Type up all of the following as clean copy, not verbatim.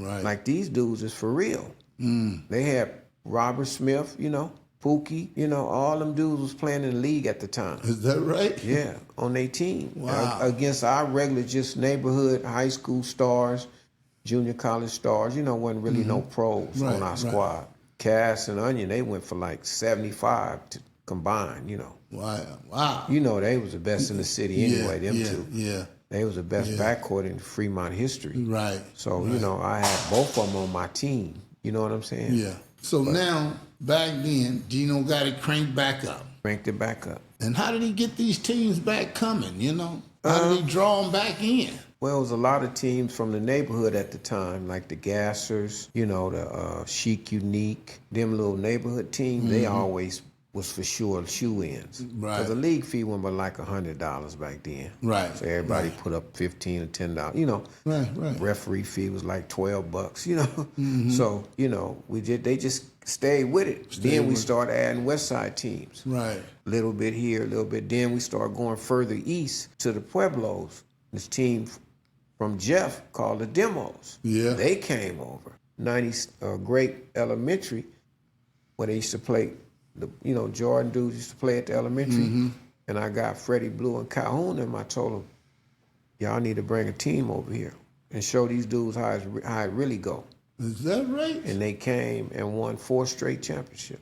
Right. Like these dudes is for real. They had Robert Smith, Pookie, all them dudes was playing in the league at the time. Is that right? Yeah, on their team. Wow. Against our regular just neighborhood high school stars, junior college stars. Wasn't really no pros on our squad. Cass and Onion, they went for like 75 to combine, Wow. They was the best in the city anyway, them two. Yeah. They was the best backcourt in Fremont history. Right. So, I had both of them on my team. You know what I'm saying? Yeah. So now, back then, Gino got it cranked back up. Cranked it back up. And how did he get these teams back coming, How did he draw them back in? Well, it was a lot of teams from the neighborhood at the time, like the Gassers, the Chic Unique, them little neighborhood teams, they always was for sure shoe-ins. Right. Because the league fee went by like $100 back then. Right. So everybody put up $15 or $10. Right. Referee fee was like $12, So, they just stayed with it. Then we started adding West Side teams. Right. A little bit here, a little bit. Then we started going further east to the Pueblos. This team from Jeff called the Demos. Yeah. They came over. 90s Great Elementary, where they used to play, Jordan dudes used to play at the elementary. And I got Freddie Blue and Calhoun, and I told them, y'all need to bring a team over here and show these dudes how it really go. Is that right? And they came and won 4 straight championships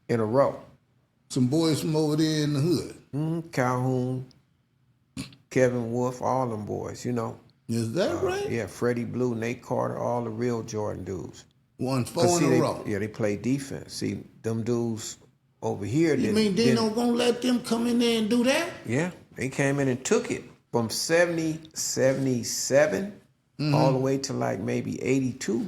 in a row. Some boys from over there in the hood. Calhoun, Kevin Wolf, all them boys, Is that right? Yeah, Freddie Blue, Nate Carter, all the real Jordan dudes. Won 4 in a row. Yeah, they play defense. See, them dudes over here. You mean Dino gonna let them come in there and do that? Yeah, they came in and took it from 77 all the way to like maybe 82.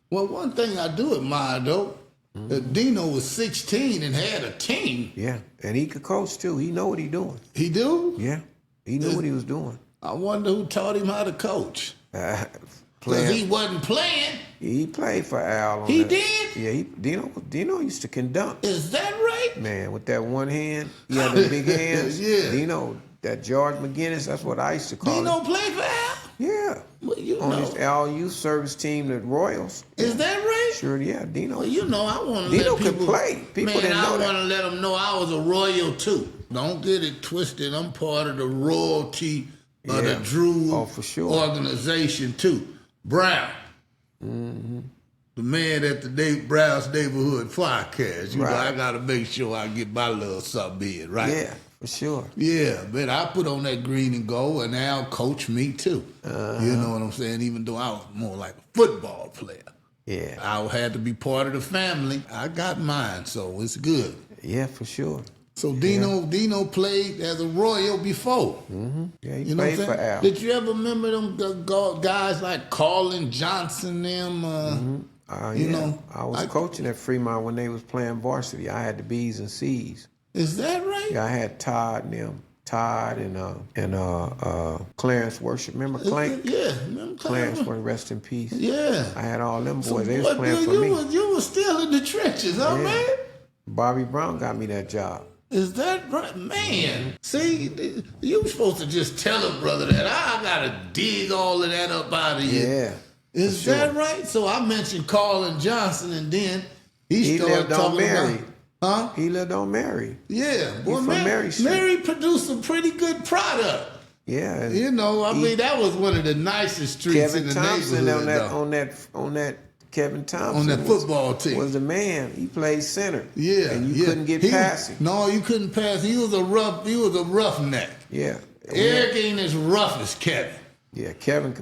Well, one thing I do admire, though, that Dino was 16 and had a team. Yeah, and he could coach, too. He know what he doing. He do? Yeah, he knew what he was doing. I wonder who taught him how to coach. Because he wasn't playing. He played for Al. He did? Yeah, Dino used to conduct. Is that right? Man, with that one hand, he had the big hands. Yeah. Dino, that George McGinnis, that's what I used to call Dino him. played for Al? Yeah. Well, on his Al Youth Service team, the Royals. Is that right? Sure, yeah, Dino. Well, I want to Dino let people... could play. People didn't know that. I want to let them know I was a Royal, too. Don't get it twisted. I'm part of the royalty of the Drew for sure. organization, too. Brown. The man at the Brown's Neighborhood Podcast. You know, I got to make sure I get my little something in, right? Yeah, for sure. Yeah, but I put on that green and gold, and Al coached me, too. You know what I'm saying? Even though I was more like a football player. Yeah. I had to be part of the family. I got mine, so it's good. Yeah, for sure. So Dino played as a Royal before. Yeah, he played for Al. Did you ever remember them guys like Carlin Johnson, them? I was coaching at Fremont when they was playing varsity. I had the B's and C's. Is that right? Yeah, I had Todd and them. Todd and Clarence Worship. Remember Clarence? Yeah, remember Clarence, rest in peace. Yeah. I had all them boys. So, they was playing for me. You were still in the trenches, huh, man? Bobby Brown got me that job. Is that right? Man, see, you were supposed to just tell a brother that I got to dig all of that up out of you. Yeah. Is that right? So I mentioned Carlin Johnson, and then he started talking about... Huh? He lived on Mary. Yeah. Boy, Mary produced a pretty good product. Yeah. That was one of the nicest streets in the Thompson neighborhood. on that Kevin Thompson on that football team was the man. He played center. Yeah. And you couldn't get past him. No, you couldn't pass. He was a roughneck. Yeah. Eric ain't as rough as Kevin. Yeah, Kevin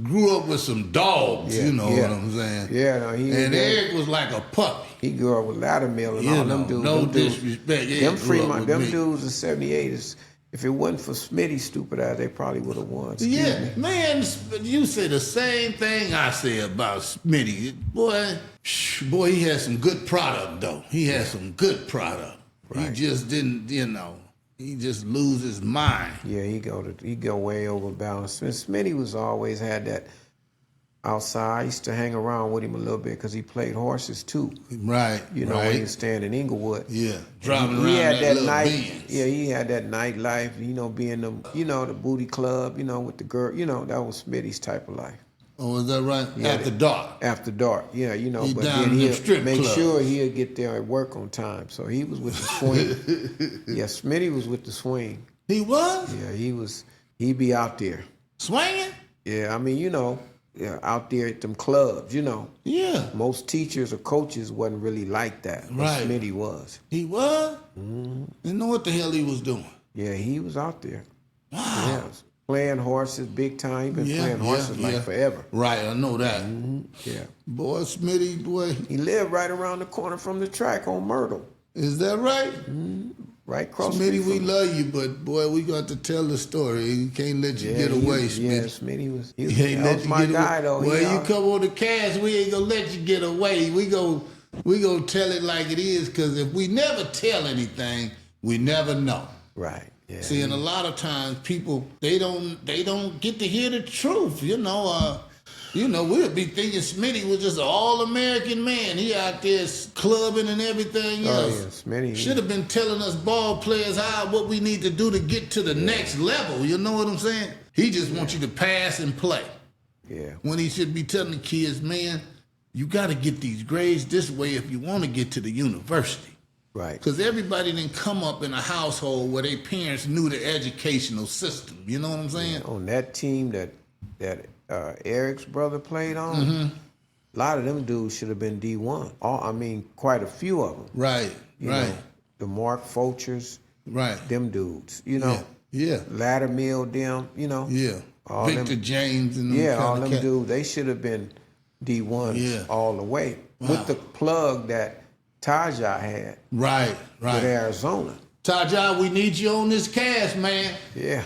grew up with some dogs, what I'm saying? Yeah, no, Eric was like a puppy. He grew up with Laddermill and all them dudes. No disrespect. Them Fremont, them dudes in 78 if it wasn't for Smitty's stupid ass, they probably would have won. Excuse me. Man, you say the same thing I say about Smitty. Boy, he had some good product, though. He had some good product. Right. He just didn't, he just lose his mind. Yeah, he go way over balance. Smitty was always had that outside. I used to hang around with him a little bit because he played horses too. Right. When he was staying in Inglewood. Yeah, driving around that night. Benz. Yeah, he had that nightlife. Being the booty club. With the girl. That was Smitty's type of life. Oh, is that right? Yeah, After dark. After dark, yeah, you know. He But down then in them he'll strip make clubs. sure he'll get there and work on time. So he was with the swing. Yeah, Smitty was with the swing. He was? Yeah, he'd be out there. Swinging? Yeah, I mean, you know, out there at them clubs, you know. Yeah. Most teachers or coaches wasn't really like that, but Right. Smitty was. He was? Mm-hmm. You know what the hell he was doing? Yeah, he was out there. Wow. Yeah, playing horses big time. He been playing horses like forever. Right, I know that. Yeah. Boy, Smitty, boy. He lived right around the corner from the track on Myrtle. Is that right? Right across the Smitty, street we from love you, but boy, we got to tell the story. We can't let you get away, Smitty. Yeah, Smitty was. He Ain't let was you my get guy away. though. Well, you come on the cast, we ain't gonna let you get away. We go tell it like it is, because if we never tell anything, we never know. Right. Yeah. See, and a lot of times people they don't get to hear the truth. We'll be thinking Smitty was just an all-American man. He out there clubbing and everything else. Yeah, Smitty Should have been telling us ball players what we need to do to get to the next level. You know what I'm saying? He just wants you to pass and play. Yeah. When he should be telling the kids, man, you got to get these grades this way if you want to get to the university. Right. Because everybody didn't come up in a household where their parents knew the educational system. You know what I'm saying? On that team that Eric's brother played on, a lot of them dudes should have been D1. Quite a few of them. Right, You know, the Mark Fulchers, right. them dudes. You know, Yeah. Laddermill, them. You know, Yeah. all Victor them, James and them yeah, kind all of them cat. dudes. They should have been D1s all the way with the plug that Tajai had Right. with Arizona. Tajai, we need you on this cast, man. Yeah.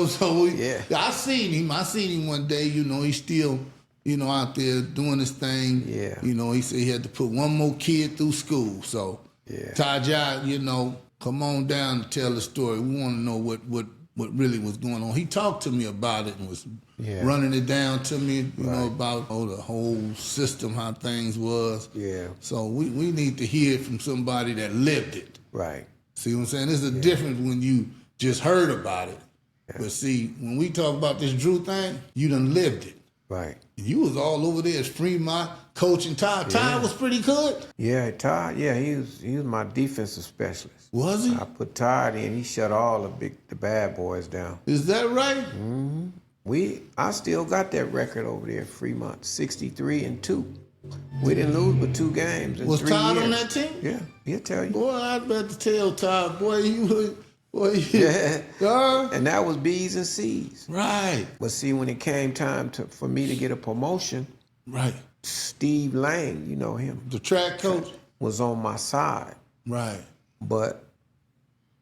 So Yeah. I seen him one day, he's still, out there doing his thing. Yeah. He said he had to put one more kid through school. So Yeah. Tajai, come on down and tell the story. We want to know what really was going on. He talked to me about it and was running it down to me, about the whole system, how things was. Yeah. So we need to hear it from somebody that lived it. Right. See what I'm saying? There's a difference when you just heard about it. Yeah. But see, when we talk about this Drew thing, you done lived it. Right. You was all over there as Fremont, coaching Ty. Ty was pretty good. Yeah, Ty. Yeah, he was my defensive specialist. Was he? I put Ty in. He shut all the bad boys down. Is that right? I still got that record over there at Fremont, 63-2. We didn't lose but 2 games in 3 years. Was Todd on that team? Yeah, he'll tell you. Boy, I'd better tell Todd, Yeah. And that was B's and C's. Right. But see, when it came time for me to get a promotion, right, Steve Lang, you know him, the track coach, was on my side. Right. But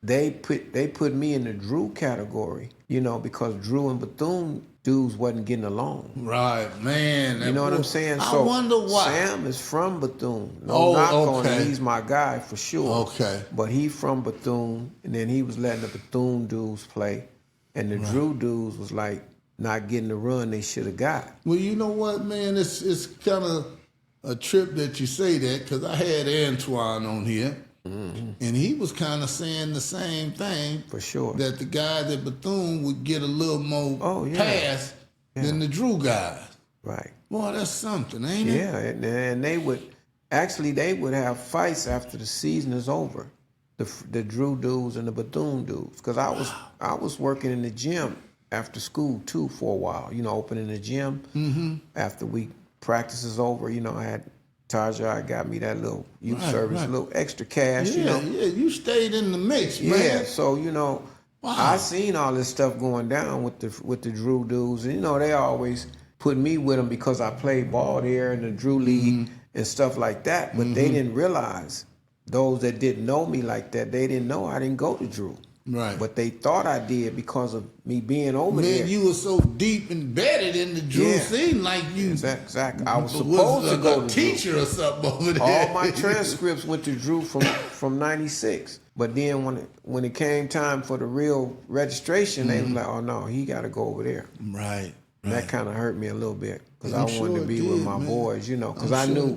they put me in the Drew category, because Drew and Bethune dudes wasn't getting along. Right, man. You know what I'm saying? I So wonder why. Sam is from Bethune. No knock on him. He's my guy for sure. Okay. But he from Bethune, and then he was letting the Bethune dudes play, and the Drew dudes was like not getting the run they should have got. Well, you know what, man? It's kind of a trip that you say that, because I had Antoine on here. And he was kind of saying the same thing. For sure. That the guys at Bethune would get a little more pass than the Drew guys. Right. Boy, that's something, ain't it? Yeah, and they would have fights after the season is over. The Drew dudes and the Bethune dudes. Because I was working in the gym after school too for a while. Opening the gym. After practice is over, I had Tajai got me that little youth service, a little extra cash, Yeah, you stayed in the mix, man. Yeah, so I seen all this stuff going down with the Drew dudes, and they always put me with them because I played ball there in the Drew League and stuff like that. But they didn't realize, those that didn't know me like that, they didn't know I didn't go to Drew. Right. But they thought I did because of me being over there. Man, you were so deep embedded in the Drew scene, like you. Exactly. I was supposed to go to teacher Drew. or something over there. All my transcripts went to Drew from '96. But then when it came time for the real registration, they was like, "Oh no, he got to go over there." Right. And that kind of hurt me a little bit because I wanted to be with my boys, because I knew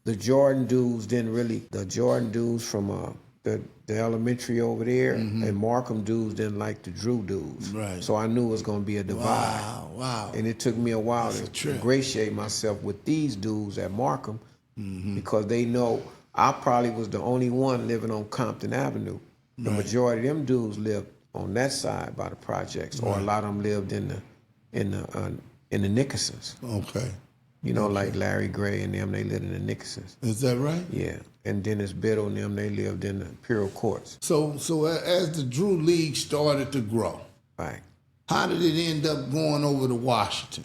the Jordan dudes didn't really. The Jordan dudes from the elementary over there, and Markham dudes didn't like the Drew dudes. Right. So I knew it was going to be a divide. Wow. And it took me a while to ingratiate myself with these dudes at Markham because they know I probably was the only one living on Compton Avenue. The majority of them dudes lived on that side by the projects, or a lot of them lived in the Nickersons. Okay. You know, like Larry Gray and them, they lived in the Nickersons. Is that right? Yeah. And Dennis Biddle and them, they lived in the Imperial Courts. So as the Drew League started to grow, Right. how did it end up going over to Washington?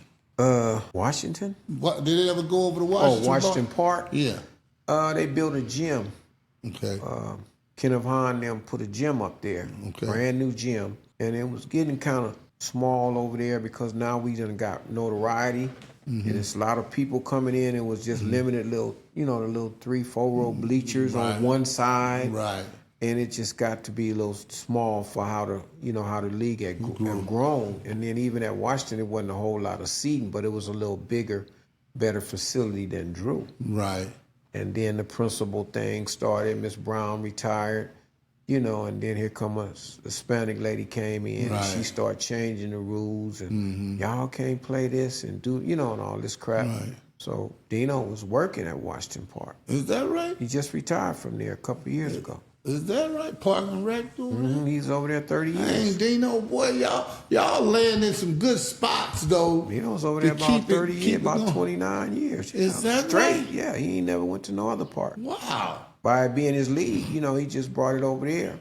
Washington? What did it ever go over to Washington? Oh, Washington Park? Yeah. They built a gym. Okay. Kenneth Hahn and them put a gym up there. Okay. Brand new gym. And it was getting kind of small over there because now we done got notoriety. And there's a lot of people coming in. It was just limited little, the little 3-4 row bleachers on one side. Right. And it just got to be a little small for how the league had grown. And then even at Washington, it wasn't a whole lot of seating, but it was a little bigger, better facility than Drew. Right. And then the principal thing started. Miss Brown retired, and then here come a Hispanic lady came in and she started changing the rules and y'all can't play this and do, and all this crap. Right. So Dino was working at Washington Park. Is that right? He just retired from there a couple of years ago. Is that right? Park and Rec dude? He's over there 30 years. Dang, Dino, boy, y'all laying in some good spots, though. Dino's over there about 30 years, about 29 years. Is that straight? right? Yeah, he ain't never went to no other park. Wow. By it being his league, he just brought it over there.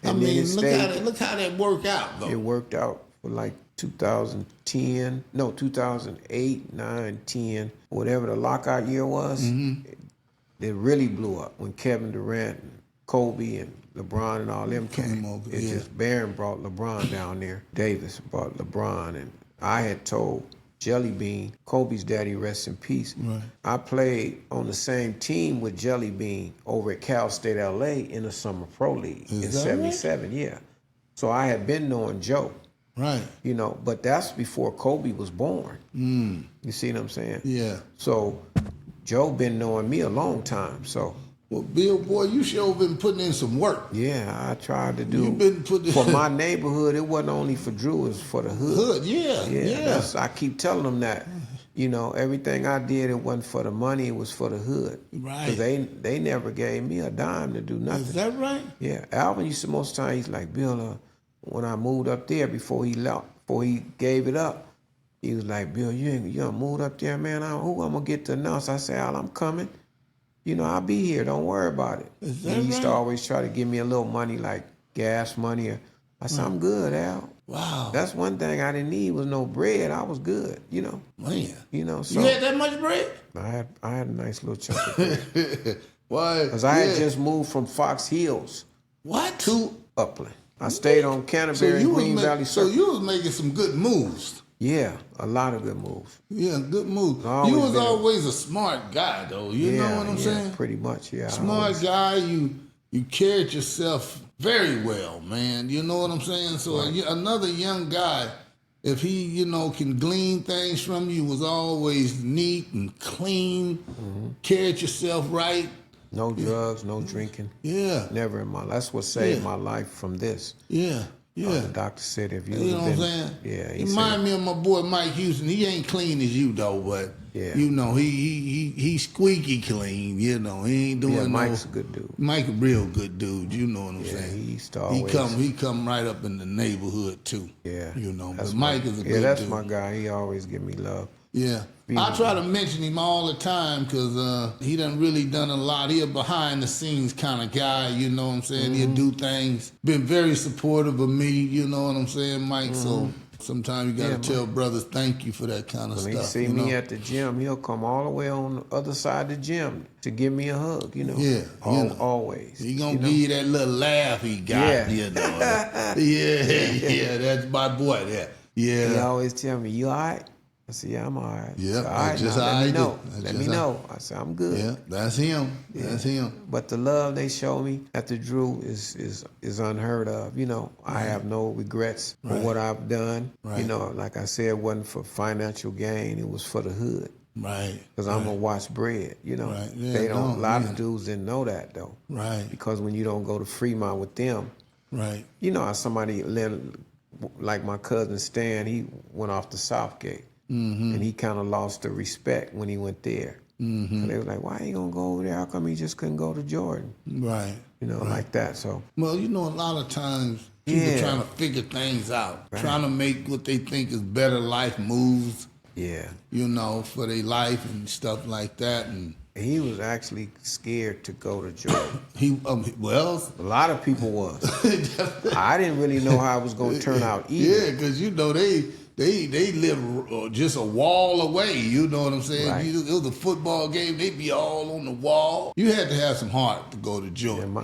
And look how that worked out, though. It worked out for like 2008, 9, 10, whatever the lockout year was. It really blew up when Kevin Durant and Kobe and LeBron and all them came. Just Barron brought LeBron down there. Davis brought LeBron, and I had told Jelly Bean, Kobe's daddy, rest in peace. Right. I played on the same team with Jelly Bean over at Cal State LA in the Summer Pro League in '77. Right? Yeah. So I had been knowing Joe. Right. But that's before Kobe was born. You see what I'm saying? Yeah. So Joe been knowing me a long time. So. Well, Bill, boy, you sure been putting in some work. Yeah, I tried to do. You've been putting for my neighborhood. It wasn't only for Drew; it was for the hood. Yeah. I keep telling them that. Everything I did, it wasn't for the money; it was for the hood. Right. Because they never gave me a dime to do nothing. Is that right? Yeah. Alvin used to most times he's like, Bill, when I moved up there before he left, before he gave it up, he was like, Bill, you done moved up there, man. Who I'm gonna get to announce? I said, Al, I'm coming. I'll be here. Don't worry about it. He used to always try to give me a little money, like gas money. I said, I'm good, Al. Wow. That's one thing I didn't need was no bread. I was good, Man. So you had that much bread? I had a nice little chunk of bread. Why? Because I had just moved from Fox Hills. What? To Upland. I stayed on Canterbury and Green Valley Circle. So you was making some good moves. Yeah, a lot of good moves. Yeah, good moves. You was always a smart guy, though. You know what I'm saying? Pretty much, yeah. Smart guy. You carried yourself very well, man. You know what I'm saying? So another young guy, if he, can glean things from you, was always neat and clean, carried yourself right. No drugs, no drinking. Yeah. Never in my life. That's what saved my life from this. Yeah. Yeah. The doctor said if you know what I'm saying? Yeah. He remind me of my boy Mike Houston. He ain't clean as you though, but he squeaky clean, He ain't doing Mike's a good dude. Mike a real good dude, you know what I'm saying? He used to always he come right up in the neighborhood too. Yeah. But Mike is a good dude. Yeah, that's my guy. He always give me love. Yeah. I try to mention him all the time because he done really done a lot. He a behind the scenes kind of guy, you know what I'm saying? He'll do things. Been very supportive of me, you know what I'm saying, Mike? So sometimes you got to tell brothers thank you for that kind of stuff. When he see me at the gym, he'll come all the way on the other side of the gym to give me a hug, Yeah. Always. He gonna give you that little laugh he got, Yeah, that's my boy there. Yeah. He always tell me, you all right? I said, yeah, I'm all right. Yeah, So, all right, that's just now, how let I me do. know. That's Let just me how- know. I said, I'm good. Yeah, that's him. That's him. But the love they show me at the Drew is unheard of. You know, I have no regrets for what I've done. Right. You know, like I said, it wasn't for financial gain. It was for the hood. Right. Because I'm going to watch bread, you know. Right. Yeah, They don't. no, A lot yeah. of dudes didn't know that, though. Right. Because when you don't go to Fremont with them, Right. you know how somebody, like my cousin Stan, he went off to Southgate. And he kind of lost the respect when he went there. So they was like, why you going to go over there? How come he just couldn't go to Jordan? Right. You know, like that. So, Well, you know, a lot of times people Yeah. trying to figure things out, trying to make what they think is better life moves, yeah. you know, for their life and stuff like that. And And he was actually scared to go to Jordan. well, A lot of people was. I didn't really know how it was going to turn out either. yeah, because you know they live just a wall away. You know what I'm saying? Right. It was a football game. They'd be all on the wall. You had to have some heart to go to Jordan. And my